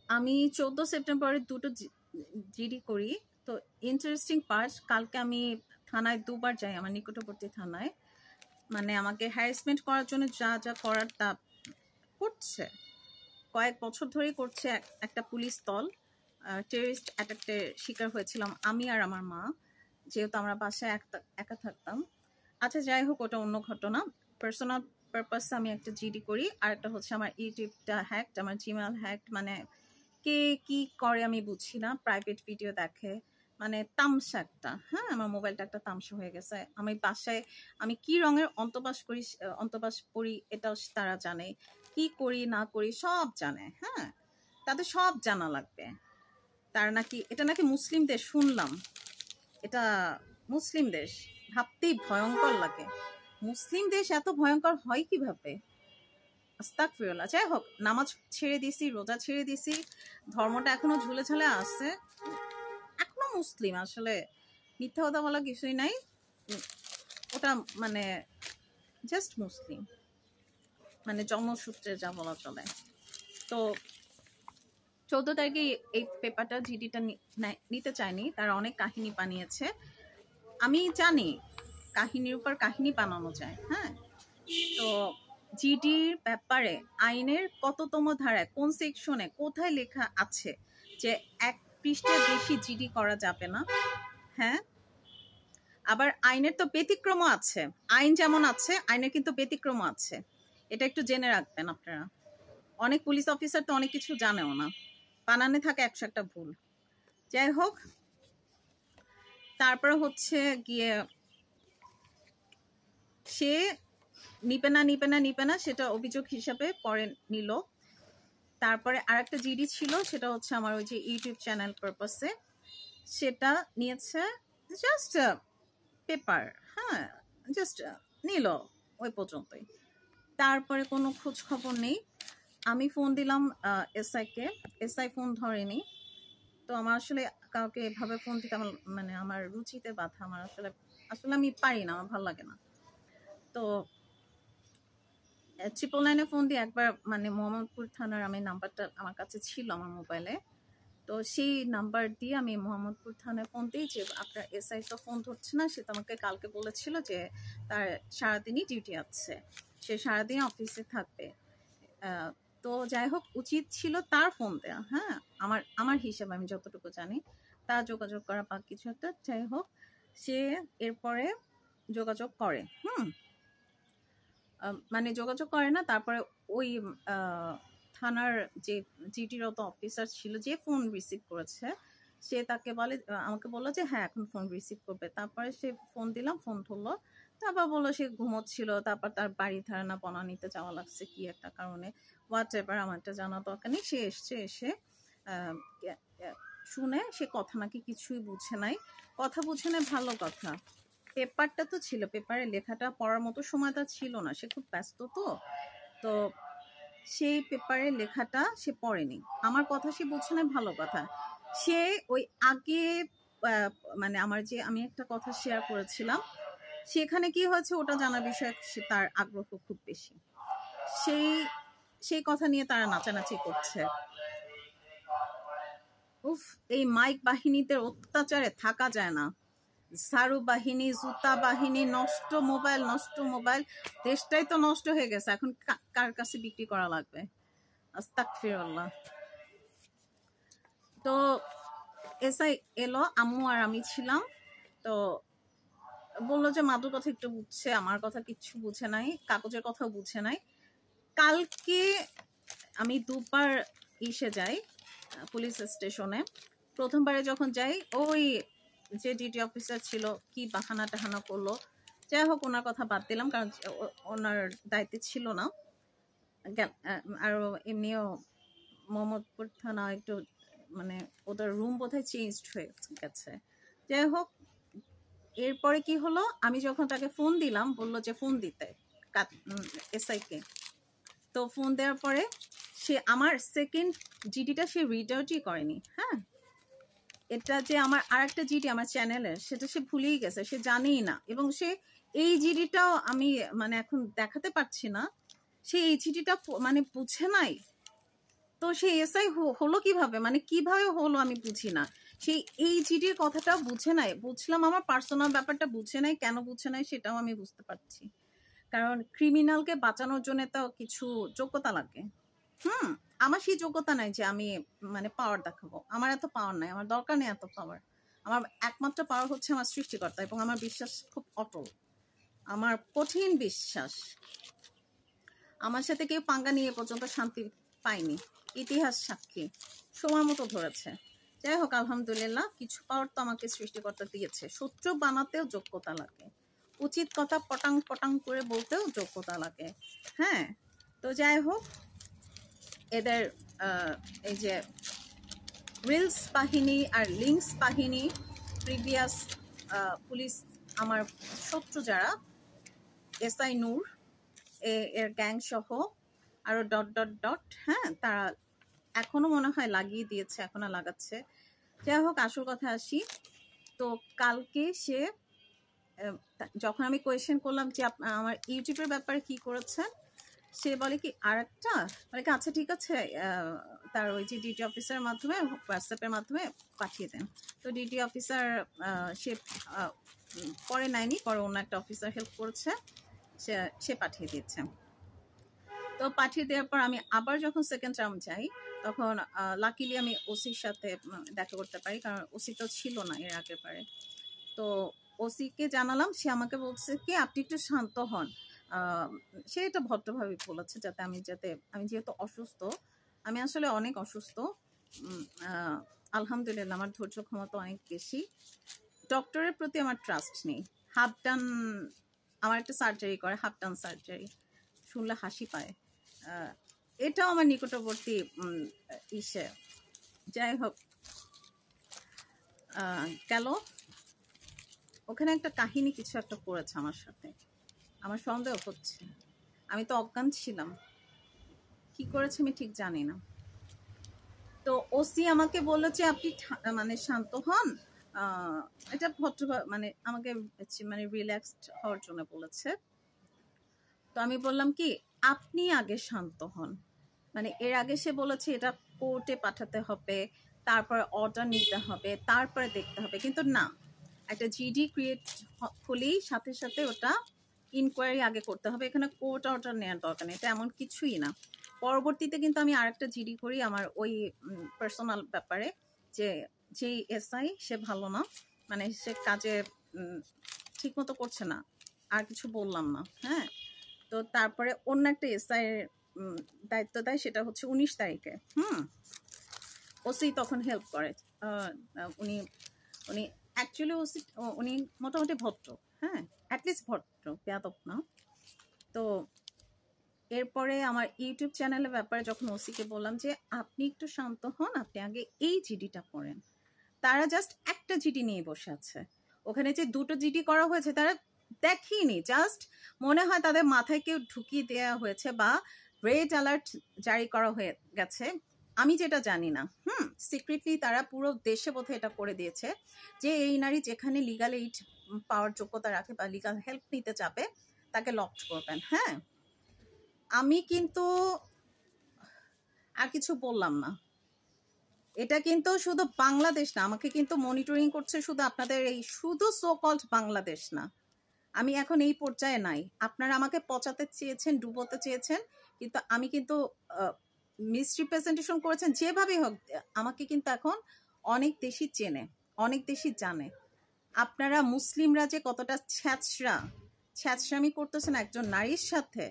আমি 14 সেপ্টেম্বরে দুটো জিডি করি। তো ইন্টারেস্টিং পার্ট, কালকে আমি থানায় দুবার যাই, আমার নিকটবর্তী থানায়। মানে আমাকে হ্যারাসমেন্ট করার জন্য যা যা করার তা করছে, কয়েক বছর ধরেই করছে। একটা পুলিশ দল, টেররিস্ট অ্যাটাকের শিকার হয়েছিলাম আমি আর আমার মা, যেহেতু আমরা বাসায় একা থাকতাম। আচ্ছা যাই হোক, ওটা অন্য ঘটনা। পার্সোনাল পারপাসে আমি একটা জিডি করি, আর একটা হচ্ছে আমার ইউটিউবটা হ্যাকড, আমার জিমেল হ্যাকড। মানে কে কি করে আমি বুঝি না, প্রাইভেট ভিডিও দেখে, মানে তামসা একটা। হ্যাঁ, আমার মোবাইলটা একটা তামসা হয়ে গেছে। আমি বাসায় আমি কি রঙের অন্তর্বাস পরি এটাও তারা জানে, কি করি না করি সব জানে। হ্যাঁ, তাদের সব জানা লাগবে। তারা নাকি, এটা নাকি মুসলিম দেশ শুনলাম, এটা মুসলিম দেশ, ভাবতেই ভয়ঙ্কর লাগে। মুসলিম দেশ এত ভয়ঙ্কর হয় কিভাবে? আস্তাগফিরুল্লাহ। যাই হোক, নামাজ ছেড়ে দিছি, রোজা ছেড়ে দিছি, ধর্মটা এখনো ঝুলে ঝালে আছে, এখনো মুসলিম। আসলে মিথ্যা কথা বলা কিছুই নাই, ওটা মানে জাস্ট মুসলিম, মানে জন্মসূত্রে যা বলা চলে। তো 14 তারিখে এই পেপারটা জিডিটা নিতে চায়নি, তারা অনেক কাহিনী বানিয়েছে। আমি জানি কাহিনীর উপর কাহিনী বানানো যায়। হ্যাঁ, তো জিডির ব্যাপারে আইনের কততম ধারায়, কোন সেকশনে, কোথায় লেখা আছে যে 1 পৃষ্ঠার বেশি জিডি করা যাবে না? হ্যাঁ, আবার আইনের তো ব্যতিক্রমও আছে। আইন যেমন আছে, আইনের কিন্তু ব্যতিক্রমও আছে, এটা একটু জেনে রাখবেন আপনারা। অনেক পুলিশ অফিসার তো অনেক কিছু জানেও না, বানানে থাকে 101টা ভুল। যাই হোক, তারপরে হচ্ছে গিয়ে সে নিবে না সেটা অভিযোগ হিসাবে পরে নিল। তারপরে আরেকটা জিডি ছিল, সেটা হচ্ছে আমার ওই যে ইউটিউব চ্যানেল পারপাসে, সেটা নিয়েছে জাস্ট পেপার। হ্যাঁ, জাস্ট নিল, ওই পর্যন্তই। তারপরে কোনো খোঁজ খবর নেই। আমি ফোন দিলাম এসআইকে, এসআই ফোন ধরেনি। তো আমার আসলে কাউকে এভাবে ফোন দিতে আমার মানে আমার রুচিতে বাধা, আমার আসলে আমি পারি না, আমার ভালো লাগে না। তো 999-এ ফোন দিয়ে একবার, মানে মোহাম্মদপুর থানার আমি নাম্বারটা আমার কাছে ছিল আমার মোবাইলে, তো সেই নাম্বার দিয়ে আমি মোহাম্মদপুর থানায় ফোন দিই যে আপনার এসআই তো ফোন ধরছে না, সে তো আমাকে কালকে বলেছিল যে তার সারাদিনই ডিউটি আছে, সে সারাদিন অফিসে থাকবে। তো যাই হোক, উচিত ছিল তার ফোন দেওয়া। হ্যাঁ, আমার হিসাবে আমি যতটুকু জানি তার যোগাযোগ করা বা কিছু একটা। যাই হোক, সে এরপরে যোগাযোগ করে, মানে যোগাযোগ করে না। তারপরে ওই থানার যে জিডিরত অফিসার ছিল, যে ফোন রিসিভ করেছে, সে তাকে বলে, আমাকে বললো যে হ্যাঁ এখন ফোন রিসিভ করবে। তারপরে সে ফোন দিলাম, ফোন ধরলো। তারপর বললো সে ঘুমোচ্ছিল, তারপর তার বাড়ি ধারণা বনানীতে যাওয়া লাগছে কি একটা কারণে, হোয়াট এভার, আমারটা জানা দরকার নেই। সে এসে শুনে সে কথা নাকি কিছুই বুঝে নাই। কথা বুঝে নাই ভালো কথা, পেপারটা তো ছিল, পেপারে লেখাটা পড়ার মতো সময় তার ছিল না, সে খুব ব্যস্ত। তো সেই পেপারে লেখাটা সে পড়েনি, আমার কথা সে বুঝে না, ভালো কথা। সে ওই আগে মানে আমার যে আমি একটা কথা শেয়ার করেছিলাম, সেখানে কি হয়েছে ওটা জানার বিষয়ে তার আগ্রহ খুব বেশি। সেই কথা নিয়ে তারা নাচানাচি করছে। উফ, এই মাইক বাহিনীদের অত্যাচারে থাকা যায় না। সারু বাহিনী, জুতা বাহিনী, নষ্ট মোবাইল, দেশটাই তো নষ্ট হয়ে গেছে, এখন কার কাছে বিক্রি করা লাগবে? আস্তাগফিরুল্লাহ। তো এসআই এলো, আম্মু আর আমি ছিলাম। তো বললো যে মাদুর কথা একটু বুঝছে, আমার কথা কিচ্ছু বুঝে নাই, কাগজের কথাও বুঝে নাই। কালকে আমি দুবার যাই পুলিশ স্টেশনে। প্রথমবারে যখন যাই, ওই যে ডিটি অফিসার ছিল কি বাহানা টাহানা করলো, যাই হোক ওনার কথা বাদ দিলাম, কারণ ওনার দায়িত্বে ছিল না। আর এমনিও মোহাম্মদপুর থানা একটু মানে ওদের রুম বোধহয় চেঞ্জ হয়ে গেছে। যাই হোক, এরপরে কি হলো, আমি যখন তাকে ফোন দিলাম, বললো যে ফোন দিতে এসআইকে। তো ফোন দেওয়ার পরে সে আমার সেকেন্ড জিডিটা সে রিড আউটই করেনি। হ্যাঁ, এটা যে আমার আরেকটা জিডি আমার চ্যানেলের, সেটা সে ভুলেই গেছে, সে জানেই না। এবং সে এই জিডিটাও আমি মানে এখন দেখাতে পারছি না, সে এই জিডিটা মানে বুঝে নাই। তো সেই এসআই হলো কিভাবে, মানে কিভাবে হলো আমি বুঝি না। সেই এই জিডির কথাটা বুঝে নাই, বুঝলাম আমার পার্সোনাল ব্যাপারটা বুঝে নাই, কেন বুঝে নাই সেটাও আমি বুঝতে পারছি। কারণ ক্রিমিনালকে বাঁচানোর জন্য তো কিছু যোগ্যতা লাগে। আমার সেই যোগ্যতা নাই যে আমি মানে পাওয়ার দেখাবো, আমার এত পাওয়ার নাই, আমার দরকার নেই এত পাওয়ার। আমার একমাত্র পাওয়ার হচ্ছে আমার সৃষ্টিকর্তা, এবং আমার বিশ্বাস খুব অটল, আমার কঠিন বিশ্বাস। আমার সাথে কেউ পাঙ্গা নিয়ে পর্যন্ত শান্তি পায়নি, ইতিহাস সাক্ষী, সময় মতো ধরেছে। যাই হোক, আলহামদুলিল্লাহ, কিছু পাওয়ার তো আমাকে সৃষ্টিকর্তা দিয়েছে। শত্রু বানাতেও যোগ্যতা লাগে, উচিত কথা পটাং পটাং করে বলতেও যোগ্যতা লাগে। হ্যাঁ, তো যাই হোক, এদের এই যে রিলস বাহিনী আর লিঙ্কস বাহিনী, প্রিভিয়াস পুলিশ, আমার শত্রু যারা, এসআই নূর এর গ্যাং সহ আরো ডট ডট ডট, হ্যাঁ, তারা এখনো মনে হয় লাগিয়ে দিয়েছে, এখনো লাগাচ্ছে। যাই হোক, আসল কথা আসি। তো কালকে সে যখন আমি কোয়েশ্চেন করলাম যে আমার ইউটিউবের ব্যাপারে কি করেছেন, সে বলে কি আরেকটা, বলে কি আচ্ছা ঠিক আছে, তার ওই যে ডিটি অফিসারের মাধ্যমে হোয়াটসঅ্যাপের মাধ্যমে পাঠিয়ে দেন। তো ডিটি অফিসার সে পরে নেয়নি, পরে অন্য একটা অফিসার হেল্প করেছে, সে পাঠিয়ে দিচ্ছে। তো পাঠিয়ে দেওয়ার পর আমি আবার যখন সেকেন্ড রাউন্ড যাই, তখন লাকিলি আমি ওসির সাথে দেখা করতে পারি, কারণ ওসি তো ছিল না এর আগের বারে। তো ওসিকে জানালাম, সে আমাকে বলছে কি আপনি একটু শান্ত হন। সে এটা ভদ্রভাবে বলেছে, যাতে আমি যেহেতু অসুস্থ, আমি আসলে অনেক অসুস্থ, আলহামদুলিল্লাহ আমার ধৈর্য ক্ষমতা অনেক বেশি, ডক্টরের প্রতি আমার ট্রাস্ট নেই। হাফ ডান, আমার একটা সার্জারি করে, হাফ ডান সার্জারি, শুনলে হাসি পায়। এটাও আমার নিকটবর্তী ইসে। যাই হোক, গেল ওখানে একটা কাহিনী কিছু একটা করেছে আমার সাথে, আমার সন্দেহ হচ্ছে। আমি তো অজ্ঞান ছিলাম, কি করেছে আমি ঠিক জানি না। তো ওসি আমাকে বললো যে আপনি মানে শান্ত হন, এটা ভদ্র, মানে আমাকে মানে রিল্যাক্সড হওয়ার জন্য বলেছে। তো আমি বললাম কি আপনি আগে শান্ত হন, মানে এর আগে সে বলেছে এটা কোর্টে পাঠাতে হবে, তারপরে অর্ডার নিতে হবে, তারপরে দেখতে হবে, কিন্তু না, একটা জিডি ক্রিয়েট হলেই সাথে সাথে ওটা ইনকোয়ারি আগে করতে হবে, এখানে কোর্ট অর্ডার নেওয়ার দরকার নেই, এটা এমন কিছুই না। পরবর্তীতে কিন্তু আমি আরেকটা জিডি করি আমার ওই পার্সোনাল ব্যাপারে, যে এসআই সে ভালো না, মানে সে কাজে ঠিক মতো করছে না, আর কিছু বললাম না। হ্যাঁ, তো তারপরে অন্য একটা এসআই এর দায়িত্ব দেয়, সেটা হচ্ছে 19 তারিখে। ওসি তখন হেল্প করে, উনি উনি অ্যাকচুয়ালি ওসি, উনি মোটামুটি ভদ্র, হ্যাঁ, অ্যাটলিস্ট ভদ্র, বেয়াদব না। তো এরপরে আমার ইউটিউব চ্যানেলের ব্যাপারে যখন ওসিকে বললাম যে আপনি একটু শান্ত হন, আপনি আগে এই জিডিটা করেন, তারা জাস্ট একটা জিডি নিয়ে বসে আছে। ওখানে যে দুটো জিডি করা হয়েছে তারা দেখিনি, জাস্ট মনে হয় তাদের মাথায় কেউ ঢুকিয়ে দেওয়া হয়েছে বা রেড অ্যালার্ট জারি করা হয়ে গেছে, আমি যেটা জানি না। সিক্রেটলি তারা পুরো দেশে বোধহয় এটা করে দিয়েছে যে এই নারী যেখানে লিগাল এইড পাওয়ার যোগ্যতা রাখে বা লিগাল হেল্প নিতে চাবে তাকে লক করবেন। হ্যাঁ, আমি কিন্তু আর কিছু বললাম না। এটা কিন্তু শুধু বাংলাদেশ না, আমাকে কিন্তু মনিটরিং করছে শুধু আপনাদের এই শুধু সো কল্ড বাংলাদেশ না, আমি এখন এই পর্যায়ে নাই। আপনারা আমাকে পচাতে চেয়েছেন, ডুবোতে চেয়েছেন, কিন্তু আমি কিন্তু মিসরিপ্রেজেন্টেশন করেছেন যেভাবে হোক, আমাকে কিন্তু এখন অনেক দেশই চেনে, অনেক দেশই জানে। আপনারা মুসলিমরা যে কতটা ছ্যাঁচড়ামি করতেছেন একজন নারীর সাথে,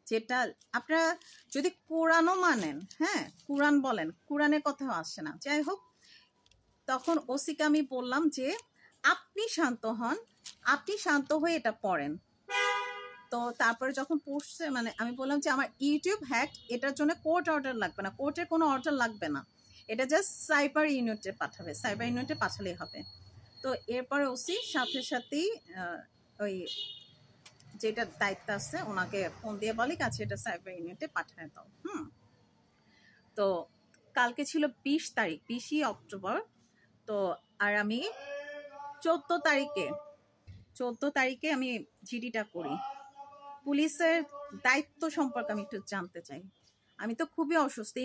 যেটা আপনারা যদি কোরআনও মানেন, হ্যাঁ, কোরআন বলেন, কোরআনের কথাও আসে না। যাই হোক, তখন ওসিকে আমি বললাম যে আপনি শান্ত হন, আপনি শান্ত হয়ে এটা পড়েন। তো তারপরে যখন পড়ছে, মানে আমি বললাম যে আমার ইউটিউব হ্যাক, এটার জন্য কোর্ট অর্ডার লাগবে না, কোর্টের কোনো অর্ডার লাগবে না, এটা জাস্ট সাইবার ইউনিটে পাঠাবে, সাইবার ইউনিটে পাঠালেই হবে। তো এরপরে ওসি সাথে সাথেই ওই যেটা দায়িত্ব আছে ওনাকে ফোন দিয়ে বলে কাছে এটা সাইবার ইউনিটে পাঠায় দাও। তো কালকে ছিল 20 তারিখ, 20 অক্টোবর। তো আর আমি 14 তারিখে আমি জিডিটা করি। পুলিশের দায়িত্ব সম্পর্কে আমি একটু জানতে চাই, আমি তো খুবই অসুস্থ।